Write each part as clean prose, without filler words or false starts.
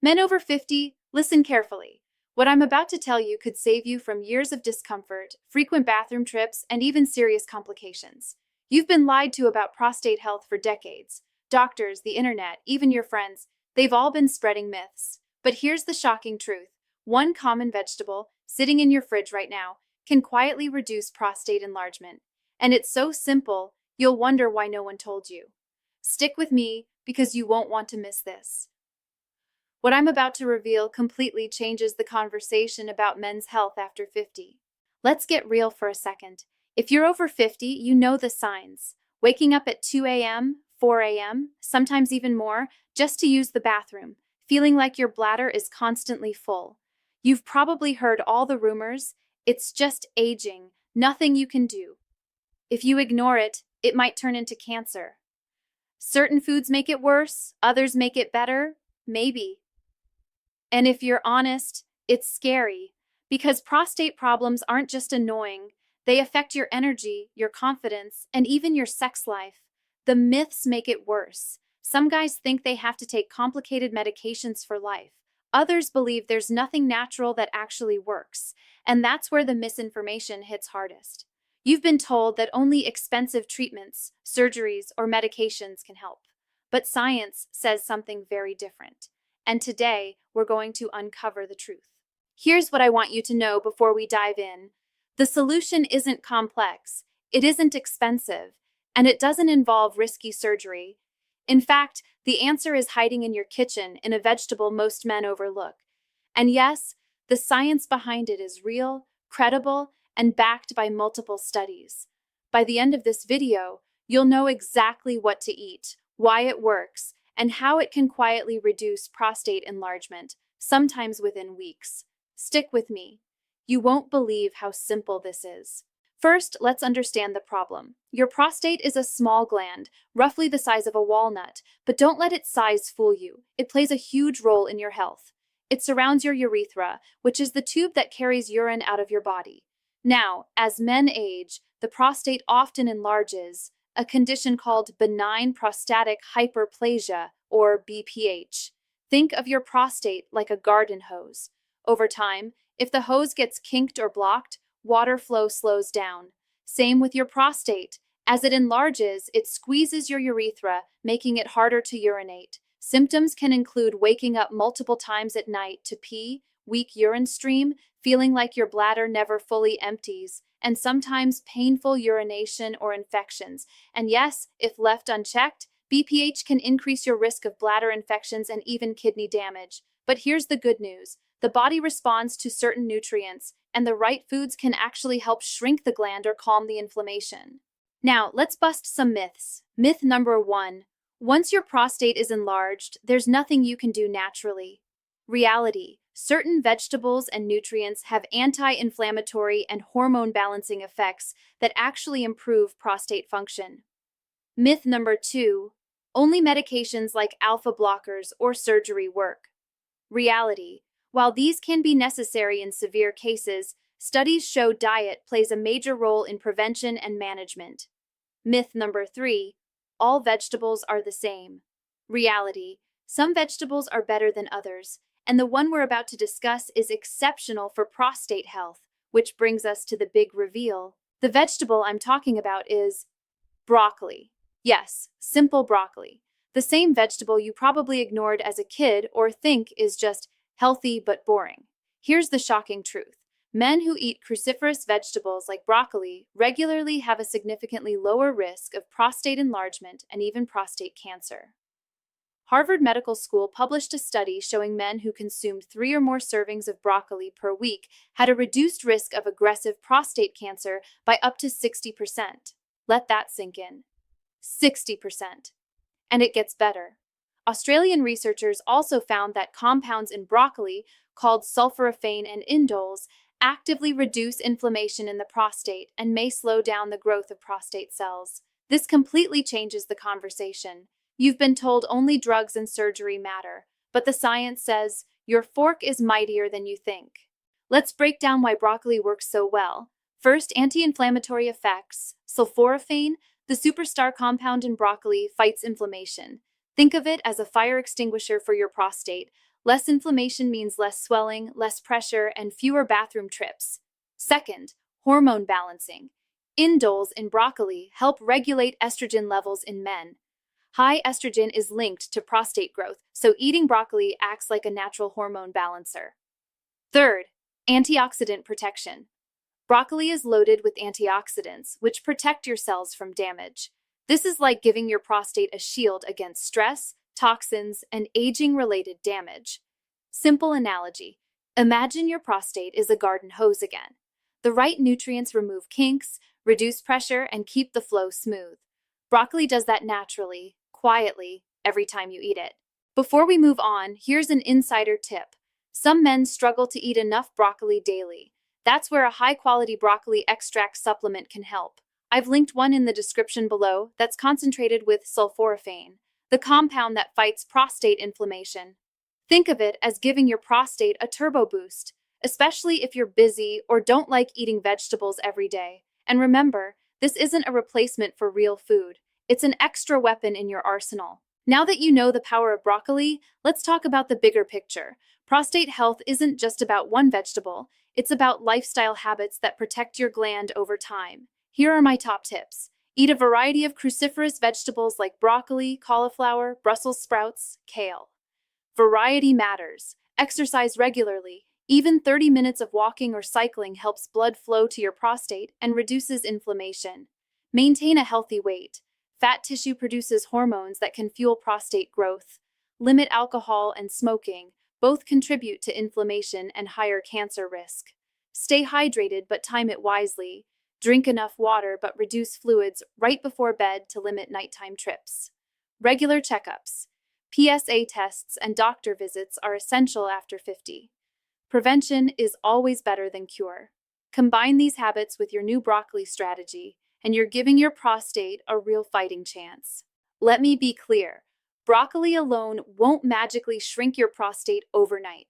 Men over 50, listen carefully. What I'm about to tell you could save you from years of discomfort, frequent bathroom trips, and even serious complications. You've been lied to about prostate health for decades. Doctors, the internet, even your friends, they've all been spreading myths. But here's the shocking truth. One common vegetable, sitting in your fridge right now, can quietly reduce prostate enlargement. And it's so simple, you'll wonder why no one told you. Stick with me, because you won't want to miss this. What I'm about to reveal completely changes the conversation about men's health after 50. Let's get real for a second. If you're over 50, you know the signs. Waking up at 2 a.m., 4 a.m., sometimes even more, just to use the bathroom, feeling like your bladder is constantly full. You've probably heard all the rumors. It's just aging, nothing you can do. If you ignore it, it might turn into cancer. Certain foods make it worse, others make it better, maybe. And if you're honest, it's scary, because prostate problems aren't just annoying, they affect your energy, your confidence, and even your sex life. The myths make it worse. Some guys think they have to take complicated medications for life. Others believe there's nothing natural that actually works, and that's where the misinformation hits hardest. You've been told that only expensive treatments, surgeries, or medications can help. But science says something very different. And today, we're going to uncover the truth. Here's what I want you to know before we dive in. The solution isn't complex, it isn't expensive, and it doesn't involve risky surgery. In fact, the answer is hiding in your kitchen in a vegetable most men overlook. And yes, the science behind it is real, credible, and backed by multiple studies. By the end of this video, you'll know exactly what to eat, why it works, and how it can quietly reduce prostate enlargement, sometimes within weeks. Stick with me. You won't believe how simple this is. First, let's understand the problem. Your prostate is a small gland, roughly the size of a walnut, but don't let its size fool you. It plays a huge role in your health. It surrounds your urethra, which is the tube that carries urine out of your body. Now, as men age, the prostate often enlarges, a condition called benign prostatic hyperplasia, or BPH. Think of your prostate like a garden hose. Over time, if the hose gets kinked or blocked, water flow slows down. Same with your prostate. As it enlarges, it squeezes your urethra, making it harder to urinate. Symptoms can include waking up multiple times at night to pee, weak urine stream, feeling like your bladder never fully empties, and sometimes painful urination or infections. And yes, if left unchecked, BPH can increase your risk of bladder infections and even kidney damage. But here's the good news. The body responds to certain nutrients, and the right foods can actually help shrink the gland or calm the inflammation. Now, let's bust some myths. Myth number 1. Once your prostate is enlarged, there's nothing you can do naturally. Reality. Certain vegetables and nutrients have anti-inflammatory and hormone balancing effects that actually improve prostate function. Myth number 2. Only medications like alpha blockers or surgery work. Reality. While these can be necessary in severe cases, studies show diet plays a major role in prevention and management. Myth number 3. All vegetables are the same. Reality. Some vegetables are better than others, and the one we're about to discuss is exceptional for prostate health, which brings us to the big reveal. The vegetable I'm talking about is broccoli. Yes, simple broccoli. The same vegetable you probably ignored as a kid or think is just healthy but boring. Here's the shocking truth. Men who eat cruciferous vegetables like broccoli regularly have a significantly lower risk of prostate enlargement and even prostate cancer. Harvard Medical School published a study showing men who consumed 3 or more servings of broccoli per week had a reduced risk of aggressive prostate cancer by up to 60%. Let that sink in. 60%. And it gets better. Australian researchers also found that compounds in broccoli, called sulforaphane and indoles, actively reduce inflammation in the prostate and may slow down the growth of prostate cells. This completely changes the conversation. You've been told only drugs and surgery matter, but the science says your fork is mightier than you think. Let's break down why broccoli works so well. First, anti-inflammatory effects. Sulforaphane, the superstar compound in broccoli, fights inflammation. Think of it as a fire extinguisher for your prostate, Less inflammation means less swelling, less pressure, and fewer bathroom trips. Second, hormone balancing. Indoles in broccoli help regulate estrogen levels in men. High estrogen is linked to prostate growth, so eating broccoli acts like a natural hormone balancer. Third, antioxidant protection. Broccoli is loaded with antioxidants, which protect your cells from damage. This is like giving your prostate a shield against stress, toxins, and aging-related damage. Simple analogy. Imagine your prostate is a garden hose again. The right nutrients remove kinks, reduce pressure, and keep the flow smooth. Broccoli does that naturally, quietly, every time you eat it. Before we move on, here's an insider tip. Some men struggle to eat enough broccoli daily. That's where a high-quality broccoli extract supplement can help. I've linked one in the description below that's concentrated with sulforaphane, the compound that fights prostate inflammation. Think of it as giving your prostate a turbo boost, especially if you're busy or don't like eating vegetables every day. And remember, this isn't a replacement for real food. It's an extra weapon in your arsenal. Now that you know the power of broccoli, let's talk about the bigger picture. Prostate health isn't just about one vegetable, it's about lifestyle habits that protect your gland over time. Here are my top tips. Eat a variety of cruciferous vegetables like broccoli, cauliflower, Brussels sprouts, kale. Variety matters. Exercise regularly. Even 30 minutes of walking or cycling helps blood flow to your prostate and reduces inflammation. Maintain a healthy weight. Fat tissue produces hormones that can fuel prostate growth. Limit alcohol and smoking. Both contribute to inflammation and higher cancer risk. Stay hydrated but time it wisely. Drink enough water but reduce fluids right before bed to limit nighttime trips. Regular checkups. PSA tests and doctor visits are essential after 50. Prevention is always better than cure. Combine these habits with your new broccoli strategy, and you're giving your prostate a real fighting chance. Let me be clear. Broccoli alone won't magically shrink your prostate overnight.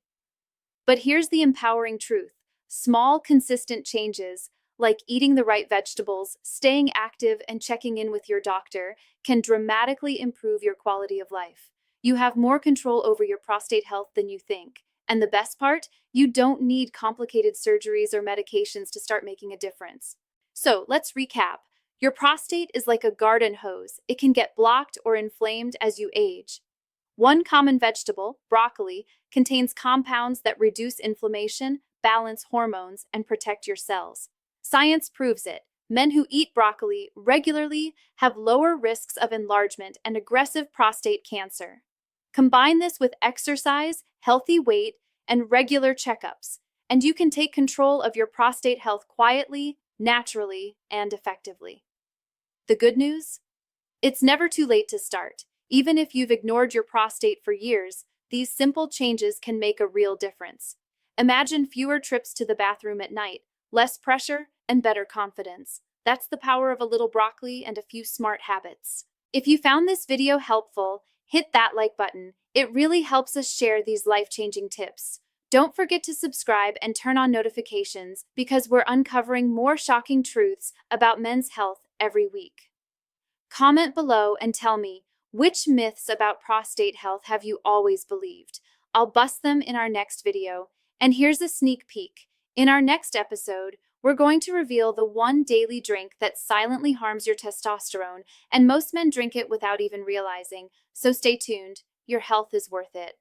But here's the empowering truth. Small, consistent changes, like eating the right vegetables, staying active, and checking in with your doctor, can dramatically improve your quality of life. You have more control over your prostate health than you think. And the best part, you don't need complicated surgeries or medications to start making a difference. So let's recap. Your prostate is like a garden hose. It can get blocked or inflamed as you age. One common vegetable, broccoli, contains compounds that reduce inflammation, balance hormones, and protect your cells. Science proves it. Men who eat broccoli regularly have lower risks of enlargement and aggressive prostate cancer. Combine this with exercise, healthy weight, and regular checkups, and you can take control of your prostate health quietly, naturally, and effectively. The good news? It's never too late to start. Even if you've ignored your prostate for years, these simple changes can make a real difference. Imagine fewer trips to the bathroom at night, less pressure, and better confidence. That's the power of a little broccoli and a few smart habits. If you found this video helpful, hit that like button. It really helps us share these life-changing tips. Don't forget to subscribe and turn on notifications because we're uncovering more shocking truths about men's health every week. Comment below and tell me, which myths about prostate health have you always believed? I'll bust them in our next video. And here's a sneak peek. In our next episode, we're going to reveal the one daily drink that silently harms your testosterone, and most men drink it without even realizing. So stay tuned. Your health is worth it.